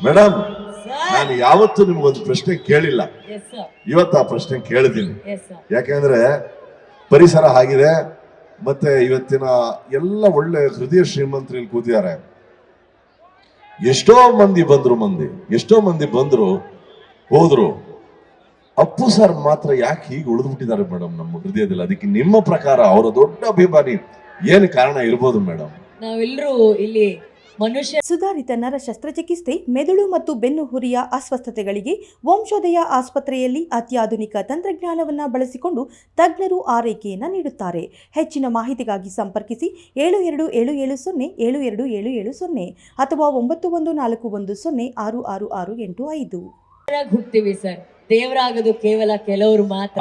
Madam, ನಾನು ಯಾವತ್ತೂ ನಿಮ್ಗೊಂದು ಪ್ರಶ್ನೆ ಕೇಳಿಲ್ಲ, ಇವತ್ತು ಆ ಪ್ರಶ್ನೆ ಕೇಳಿದ್ದೀನಿ. ಯಾಕೆಂದ್ರೆ ಪರಿಸರ ಆಗಿದೆ, ಮತ್ತೆ ಇವತ್ತಿನ ಎಲ್ಲ ಒಳ್ಳೆ ಹೃದಯ ಶ್ರೀಮಂತರು ಇಲ್ಲಿ ಕೂತಿದ್ದಾರೆ. ಎಷ್ಟೋ ಮಂದಿ ಬಂದ್ರು ಹೋದ್ರು, ಅಪ್ಪು ಸರ್ ಮಾತ್ರ ಯಾಕೆ ಹೀಗೆ ಉಳಿದ್ಬಿಟ್ಟಿದ್ದಾರೆ ಮೇಡಮ್ ನಮ್ಮ ಹೃದಯದಲ್ಲಿ? ಅದಕ್ಕೆ ನಿಮ್ಮ ಪ್ರಕಾರ ಅವರ ದೊಡ್ಡ ಅಭಿಮಾನಿ ಏನು ಕಾರಣ ಇರ್ಬೋದು ಮೇಡಮ್? ನಾವೆಲ್ಲರೂ ಇಲ್ಲಿ ಮನುಷ್ಯ ಸುಧಾರಿತ ನರ ಶಸ್ತ್ರಚಿಕಿತ್ಸೆ, ಮೆದುಳು ಮತ್ತು ಬೆನ್ನು ಹುರಿಯ ಅಸ್ವಸ್ಥತೆಗಳಿಗೆ ವಂಶೋದಯ ಆಸ್ಪತ್ರೆಯಲ್ಲಿ ಅತ್ಯಾಧುನಿಕ ತಂತ್ರಜ್ಞಾನವನ್ನು ಬಳಸಿಕೊಂಡು ತಜ್ಞರು ಆರೈಕೆಯನ್ನು ನೀಡುತ್ತಾರೆ. ಹೆಚ್ಚಿನ ಮಾಹಿತಿಗಾಗಿ ಸಂಪರ್ಕಿಸಿ 7277072770 ಅಥವಾ 9141106665. ಹುಟ್ತೀವಿ ಸರ್, ದೇವರಾಗೋದು ಕೇವಲ ಕೆಲವರು ಮಾತ್ರ.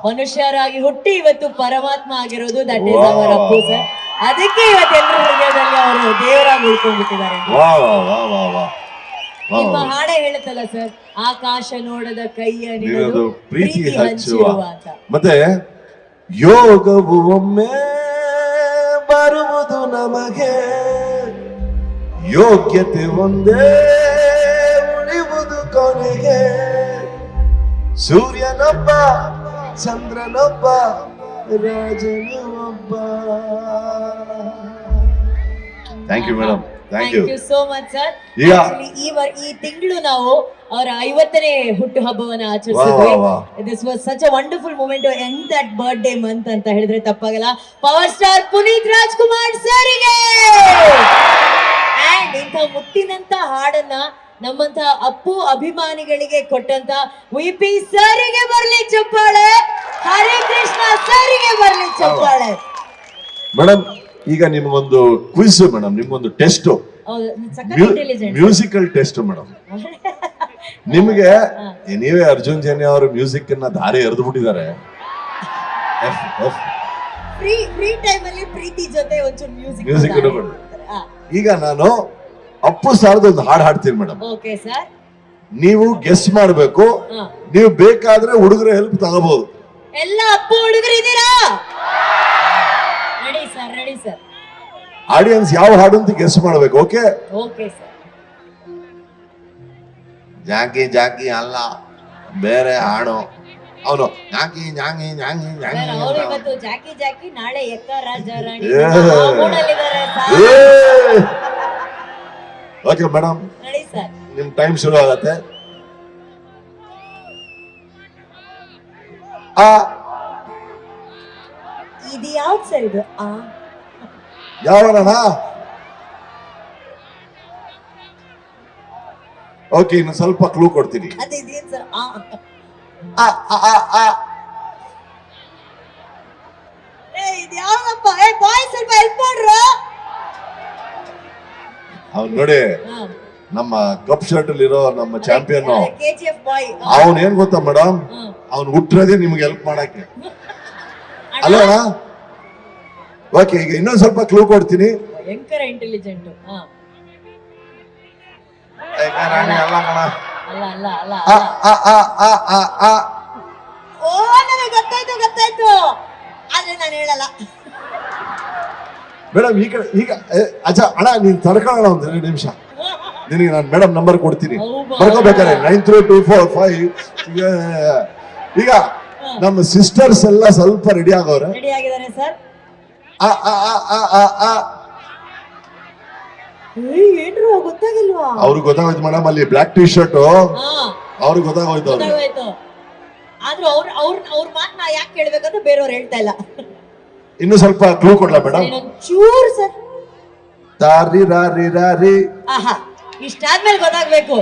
ಮನುಷ್ಯರಾಗಿ ಹುಟ್ಟಿ ಇವತ್ತು ಪರಮಾತ್ಮ ಆಗಿರೋದು that is our Appu sir. ಅದಕ್ಕೆ ಇವತ್ತೆಲ್ಲರ ಹೃದಯದಲ್ಲಿ ಅವರು ದೇವರಾಗಿ ಉಳ್ಕೊಂಡ್ಬಿಟ್ಟಿದ್ದಾರೆ. ನಿಮ್ಮ ಹಾಡೆ ಹೇಳುತ್ತಲ್ಲ ಸರ್, ಆಕಾಶ ನೋಡದ ಕೈಯ ನಿನದು ಪ್ರೀತಿ ಹಂಚುವ ಅಂತ. ಮತ್ತೆ ಯೋಗವು ಒಮ್ಮೆ ಬರುವುದು ನಮಗೆ, ಯೋಗ್ಯತೆ ಒಂದೇ ಉಳಿಯುವುದು ಕೊನೆಗೆ. ಸೂರ್ಯನೊಬ್ಬ, ಚಂದ್ರನೊಬ್ಬ, ರಾಜನು ಒಬ್ಬ. Thank you madam, thank you so much sir. ಈ ತಿಂಗಳು ನಾವು ಅವರ 50ನೇ ಹುಟ್ಟು ಹಬ್ಬವನ್ನ ಆಚರಿಸಿದ್ವಿ. This was such a wonderful moment to end that birthday month ಅಂತ ಹೇಳಿದ್ರೆ ತಪ್ಪಾಗಲ್ಲ. ಪವರ್ ಸ್ಟಾರ್ ಪುನೀತ್ ರಾಜ್ಕುಮಾರ್ ಸರಿಗೆ ಅಂಡ್ ಇಂಥ ಮುತ್ತಿನಂತ ಹಾಡನ್ನ ನಮ್ಮಂತ ಅಪ್ಪು ಅಭಿಮಾನಿಗಳಿಗೆ ಕೊಟ್ಟಂತ ವಿಪಿ ಸರಿಗೆ ಬರ್ಲಿ ಚಪ್ಪಾಳೆ, ಹರಿಕೃಷ್ಣ ಸರಿಗೆ ಬರ್ಲಿ ಚಪ್ಪಾಳೆ. ಮೇಡಮ್, ಈಗ ನಿಮ್ಗೊಂದು ಕ್ವಿಜ್ ಮೇಡಮ್, ನಿಮ್ಗೊಂದು ಟೆಸ್ಟ್, ಮ್ಯೂಸಿಕಲ್ ಟೆಸ್ಟ್ ಮೇಡಮ್. ನಿಮ್ಗೆ ನೀವೇ ಅರ್ಜುನ್ ಜನ್ಯ ಅವರು ಮ್ಯೂಸಿಕ್ ಅನ್ನ ದಾರಿ ಎರೆದು ಬಿಟ್ಟಿದ್ದಾರೆ. ಫ್ರೀ ಟೈಮ್ ಅಲ್ಲಿ ಪ್ರೀತಿ ಜೊತೆ ಒಂಚೂರು ಮ್ಯೂಸಿಕ್ ಈಗ ನಾನು ಅಪ್ಪು ಸಾರ್ದು ಒಂದು ಹಾಡು ಹಾಡ್ತೀನಿ ಮೇಡಮ್. ಓಕೆ ಸರ್, ನೀವು ಗೆಸ್ ಮಾಡಬೇಕು. ನೀವು ಬೇಕಾದ್ರೆ ಹುಡುಗರ ಹೆಲ್ಪ್ ತಗೋಬಹುದು. ಎಲ್ಲ ಅಪ್ಪು ಹುಡುಗರು ಇದ್ದೀರಾ? Ready sir, ready sir. Audience ಯಾವ ಹಾಡು ಅಂತ ಗೆಸ್ ಮಾಡಬೇಕು. Okay okay sir. Jackie Jackie ಅಲ್ಲ, ಬೇರೆ ಹಾಡು. ಅವನು ಜಾಕಿ ಜಾಕಿ ಜಾಕಿ ಜಾಕಿ. ಅವರು ಇವತ್ತು ಜಾಕಿ ಜಾಕಿ, ನಾಳೆ ಎಕ್ಕ ರಾಜ ರಾಣಿ. Okay madam, ready sir. ನಿಮ್ ಟೈಮ್ ಶುರು ಆಗತ್ತೆ. ಇದು ಯಾವ್ದು ಸರ್? ಇದು ಯಾವಣ್ಣ? ಓಕೆ, ಇನ್ನು ಸ್ವಲ್ಪ ಕ್ಲೂ ಕೊಡ್ತೀನಿ. ಅದೇನ್ ಸರ್? ಇದು ಯಾವಪ್ಪ? ಬಾಯ್ ಸ್ವಲ್ಪ ಹೆಲ್ಪ್ ಮಾಡ್ರು. ಅವ್ನು ನೋಡಿ, ನಮ್ಮ ಕಪ್ ಶರ್ಟ್ ಅಲ್ಲಿ ಇರೋ ನಮ್ಮ ಚಾಂಪಿಯನ್ KGF ಬಾಯ್. ಅವನ್ ಏನ್ ಗೊತ್ತಾ ಮೇಡಮ್, ಅವ್ನು ಹುಟ್ಟಿರೋದೇ ನಿಮ್ಗೆ ಹೆಲ್ಪ್ ಮಾಡಕ್ಕೆ ಅಲ್ಲಣ್ಣ. ಓಕೆ, ಈಗ ಇನ್ನೊಂದ್ ಸ್ವಲ್ಪ ಕ್ಲೂ ಕೊಡ್ತೀನಿ. ಭಯಂಕರ ಇಂಟೆಲಿಜೆಂಟ್. ಓ, ನನಗೆ ಗೊತ್ತಾಯ್ತು, ಆದ್ರೆ ನಾನು ಹೇಳಲ್ಲ ಮೇಡಮ್. ಈಗ ಅಜ್ಜಾ ಅಣ್ಣ, ನೀನ್ ತಡ್ಕೊಳ್ಳೋಣ ಒಂದ್ 2 ನಿಮಿಷ. ನಿನಗೆ ನಾನು ಮೇಡಮ್ ನಂಬರ್ ಕೊಡ್ತೀನಿ, ಬರ್ಕೋಬೇಕಾರೆ 932455. ಈಗ ನಮ್ಮ ಸಿಸ್ಟರ್ಸ್ ಎಲ್ಲ ಸ್ವಲ್ಪ ರೆಡಿ ಆಗೋರೆ. ರೆಡಿ ಆಗಿದ್ದಾರೆ ಸರ್. ಏನ್ರು ಗೊತ್ತಾಗಿಲ್ವಾ? ಅವ್ರಿಗೆ ಗೊತ್ತಾಗೋಯ್ತು ಮೇಡಮ್. ಅಲ್ಲಿ ಬ್ಲಾಕ್ ಟಿ ಶರ್ಟ್ ಅವ್ರಿಗೆ ಗೊತ್ತಾಗೋಯ್ತು. ಆದ್ರೂ ಅವ್ರ ಮಾತನ್ನ ಯಾಕೆ ಕೇಳ್ಬೇಕಂತ ಬೇರೆಯವ್ರು ಹೇಳ್ತಾ ಇಲ್ಲ. ಇನ್ನು ಸ್ವಲ್ಪ ಕ್ಲೂ ಕೊಡ್ಲಾ ಮೇಡಮ್? ಚೂರ್ ಸರ್. ತಾರಿ ರಾರಿ ರಾರಿ. ಆಹಾ, ಇಷ್ಟಾದ್ಮೇಲೆ ಗೊತ್ತಾಗ್ಬೇಕು.